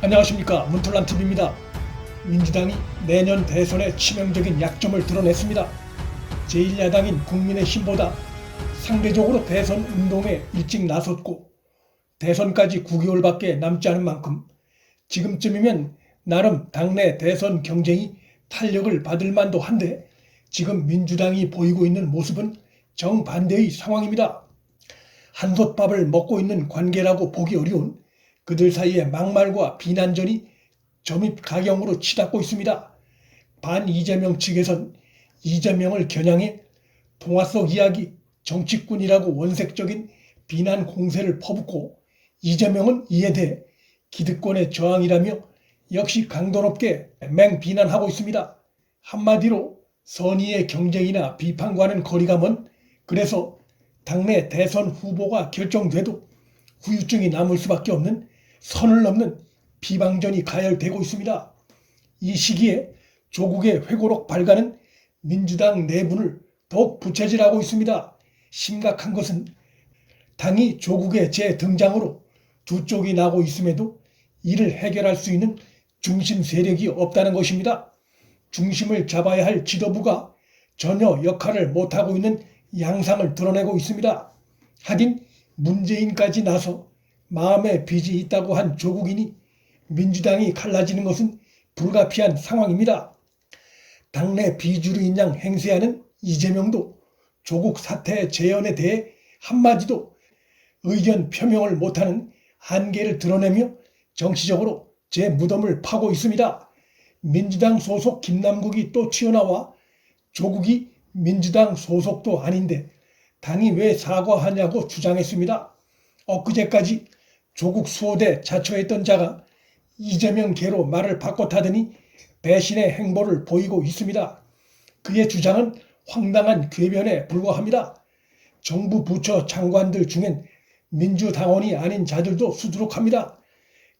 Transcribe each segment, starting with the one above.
안녕하십니까, 문틀란TV입니다. 민주당이 내년 대선의 치명적인 약점을 드러냈습니다. 제1야당인 국민의힘보다 상대적으로 대선 운동에 일찍 나섰고 대선까지 9개월밖에 남지 않은 만큼 지금쯤이면 나름 당내 대선 경쟁이 탄력을 받을 만도 한데, 지금 민주당이 보이고 있는 모습은 정반대의 상황입니다. 한솥밥을 먹고 있는 관계라고 보기 어려운 그들 사이의 막말과 비난전이 점입가경으로 치닫고 있습니다. 반 이재명 측에선 이재명을 겨냥해 동화 속 이야기 정치꾼이라고 원색적인 비난 공세를 퍼붓고, 이재명은 이에 대해 기득권의 저항이라며 역시 강도 높게 맹비난하고 있습니다. 한마디로 선의의 경쟁이나 비판과는 거리가 먼, 그래서 당내 대선 후보가 결정돼도 후유증이 남을 수밖에 없는 선을 넘는 비방전이 가열되고 있습니다. 이 시기에 조국의 회고록 발간은 민주당 내분을 더욱 부채질하고 있습니다. 심각한 것은 당이 조국의 재등장으로 두 쪽이 나고 있음에도 이를 해결할 수 있는 중심 세력이 없다는 것입니다. 중심을 잡아야 할 지도부가 전혀 역할을 못하고 있는 양상을 드러내고 있습니다. 하긴 문재인까지 나서 마음의 빚이 있다고 한 조국이니 민주당이 갈라지는 것은 불가피한 상황입니다. 당내 비주류인 양 행세하는 이재명도 조국 사태 재연에 대해 한마디도 의견 표명을 못하는 한계를 드러내며 정치적으로 제 무덤을 파고 있습니다. 민주당 소속 김남국이 또 튀어나와 조국이 민주당 소속도 아닌데 당이 왜 사과하냐고 주장했습니다. 엊그제까지 조국 수호대 자처했던 자가 이재명계로 말을 바꿔타더니 배신의 행보를 보이고 있습니다. 그의 주장은 황당한 궤변에 불과합니다. 정부 부처 장관들 중엔 민주당원이 아닌 자들도 수두룩합니다.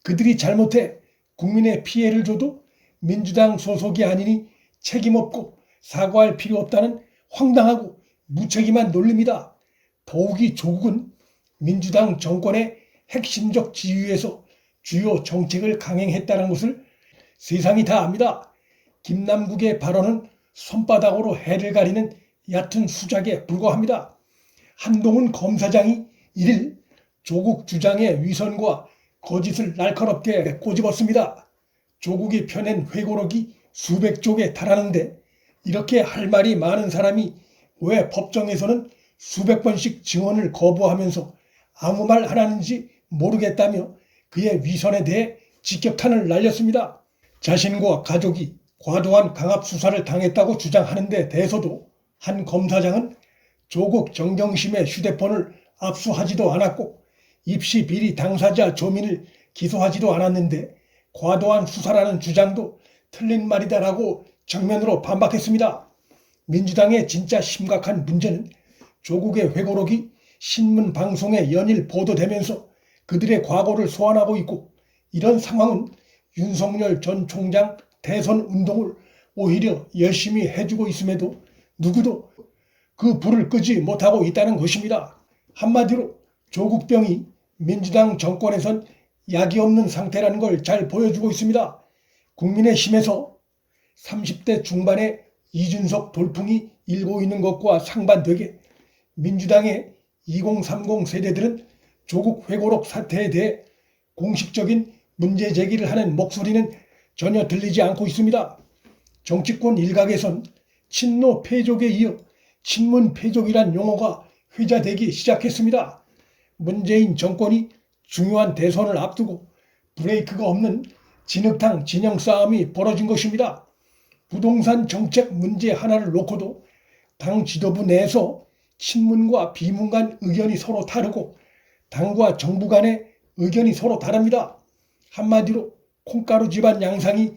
그들이 잘못해 국민의 피해를 줘도 민주당 소속이 아니니 책임없고 사과할 필요 없다는 황당하고 무책임한 논리입니다. 더욱이 조국은 민주당 정권의 핵심적 지위에서 주요 정책을 강행했다는 것을 세상이 다 압니다. 김남국의 발언은 손바닥으로 해를 가리는 얕은 수작에 불과합니다. 한동훈 검사장이 1일 조국 주장의 위선과 거짓을 날카롭게 꼬집었습니다. 조국이 펴낸 회고록이 수백 쪽에 달하는데 이렇게 할 말이 많은 사람이 왜 법정에서는 수백 번씩 증언을 거부하면서 아무 말 안 하는지 모르겠다며 그의 위선에 대해 직격탄을 날렸습니다. 자신과 가족이 과도한 강압 수사를 당했다고 주장하는 데 대해서도 한 검사장은 조국 정경심의 휴대폰을 압수하지도 않았고 입시 비리 당사자 조민을 기소하지도 않았는데 과도한 수사라는 주장도 틀린 말이다라고 정면으로 반박했습니다. 민주당의 진짜 심각한 문제는 조국의 회고록이 신문 방송에 연일 보도되면서 그들의 과거를 소환하고 있고, 이런 상황은 윤석열 전 총장 대선 운동을 오히려 열심히 해주고 있음에도 누구도 그 불을 끄지 못하고 있다는 것입니다. 한마디로 조국병이 민주당 정권에선 약이 없는 상태라는 걸 잘 보여주고 있습니다. 국민의힘에서 30대 중반의 이준석 돌풍이 일고 있는 것과 상반되게 민주당의 2030 세대들은 조국 회고록 사태에 대해 공식적인 문제 제기를 하는 목소리는 전혀 들리지 않고 있습니다. 정치권 일각에선 친노 패족에 이어 친문 패족이란 용어가 회자되기 시작했습니다. 문재인 정권이 중요한 대선을 앞두고 브레이크가 없는 진흙탕 진영 싸움이 벌어진 것입니다. 부동산 정책 문제 하나를 놓고도 당 지도부 내에서 친문과 비문 간 의견이 서로 다르고 당과 정부 간의 의견이 서로 다릅니다. 한마디로 콩가루 집안 양상이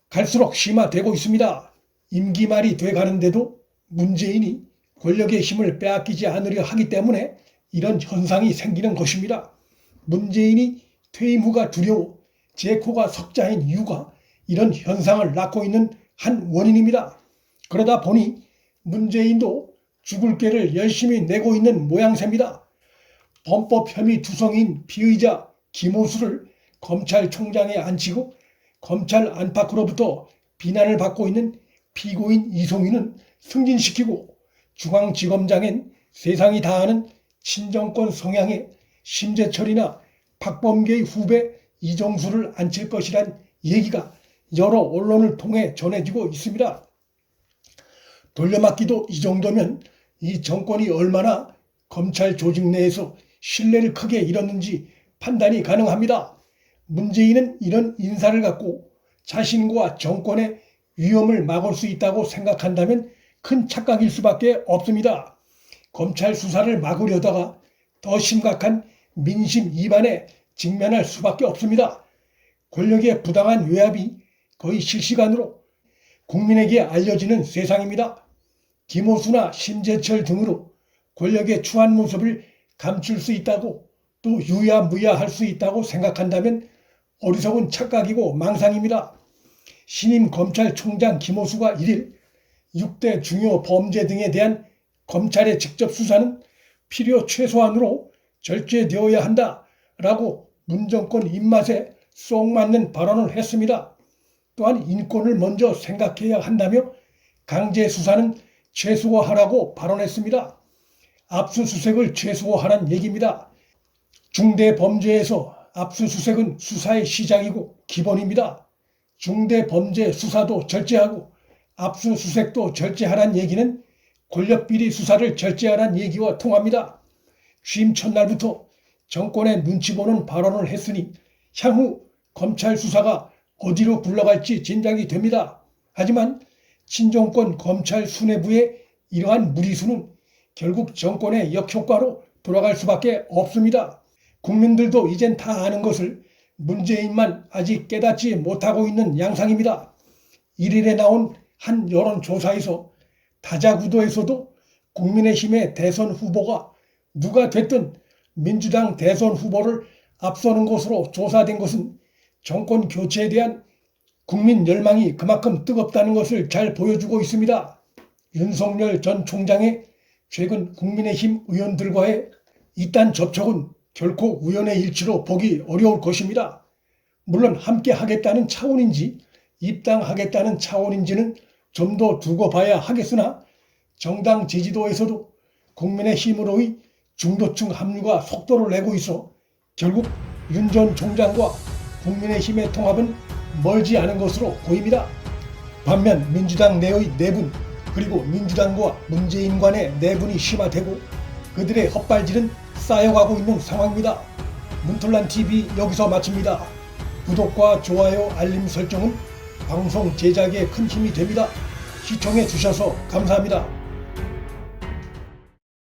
갈수록 심화되고 있습니다. 임기 말이 돼가는데도 문재인이 권력의 힘을 빼앗기지 않으려 하기 때문에 이런 현상이 생기는 것입니다. 문재인이 퇴임 후가 두려워 제코가 석자인 이유가 이런 현상을 낳고 있는 한 원인입니다. 그러다 보니 문재인도 죽을 죄를 열심히 내고 있는 모양새입니다. 범법 혐의 두성인 피의자 김호수를 검찰총장에 앉히고 검찰 안팎으로부터 비난을 받고 있는 피고인 이송희는 승진시키고 중앙지검장엔 세상이 다 아는 친정권 성향의 심재철이나 박범계의 후배 이정수를 앉힐 것이란 얘기가 여러 언론을 통해 전해지고 있습니다. 돌려막기도 이 정도면 이 정권이 얼마나 검찰 조직 내에서 신뢰를 크게 잃었는지 판단이 가능합니다. 문재인은 이런 인사를 갖고 자신과 정권의 위험을 막을 수 있다고 생각한다면 큰 착각일 수밖에 없습니다. 검찰 수사를 막으려다가 더 심각한 민심 위반에 직면할 수밖에 없습니다. 권력의 부당한 외압이 거의 실시간으로 국민에게 알려지는 세상입니다. 김호수나 심재철 등으로 권력의 추한 모습을 감출 수 있다고 또 유야무야할 수 있다고 생각한다면 어리석은 착각이고 망상입니다. 신임 검찰총장 김호수가 1일 6대 중요 범죄 등에 대한 검찰의 직접 수사는 필요 최소한으로 절제되어야 한다라고 문정권 입맛에 쏙 맞는 발언을 했습니다. 또한 인권을 먼저 생각해야 한다며 강제 수사는 최소화하라고 발언했습니다. 압수수색을 최소화하란 얘기입니다. 중대범죄에서 압수수색은 수사의 시작이고 기본입니다. 중대범죄 수사도 절제하고 압수수색도 절제하란 얘기는 권력비리 수사를 절제하란 얘기와 통합니다. 취임 첫날부터 정권의 눈치 보는 발언을 했으니 향후 검찰 수사가 어디로 굴러갈지 짐작이 됩니다. 하지만 친정권 검찰 수뇌부의 이러한 무리수는 결국 정권의 역효과로 돌아갈 수밖에 없습니다. 국민들도 이젠 다 아는 것을 문재인만 아직 깨닫지 못하고 있는 양상입니다. 1일에 나온 한 여론조사에서 다자구도에서도 국민의힘의 대선 후보가 누가 됐든 민주당 대선 후보를 앞서는 것으로 조사된 것은 정권 교체에 대한 국민 열망이 그만큼 뜨겁다는 것을 잘 보여주고 있습니다. 윤석열 전 총장의 최근 국민의힘 의원들과의 이딴 접촉은 결코 우연의 일치로 보기 어려울 것입니다. 물론 함께 하겠다는 차원인지 입당하겠다는 차원인지는 좀 더 두고 봐야 하겠으나 정당 지지도에서도 국민의힘으로의 중도층 합류가 속도를 내고 있어 결국 윤 전 총장과 국민의힘의 통합은 멀지 않은 것으로 보입니다. 반면 민주당 내의 내분 그리고 민주당과 문재인 간의 내분이 심화되고 그들의 헛발질은 쌓여가고 있는 상황입니다. 문틀란TV 여기서 마칩니다. 구독과 좋아요 알림 설정은 방송 제작에 큰 힘이 됩니다. 시청해 주셔서 감사합니다.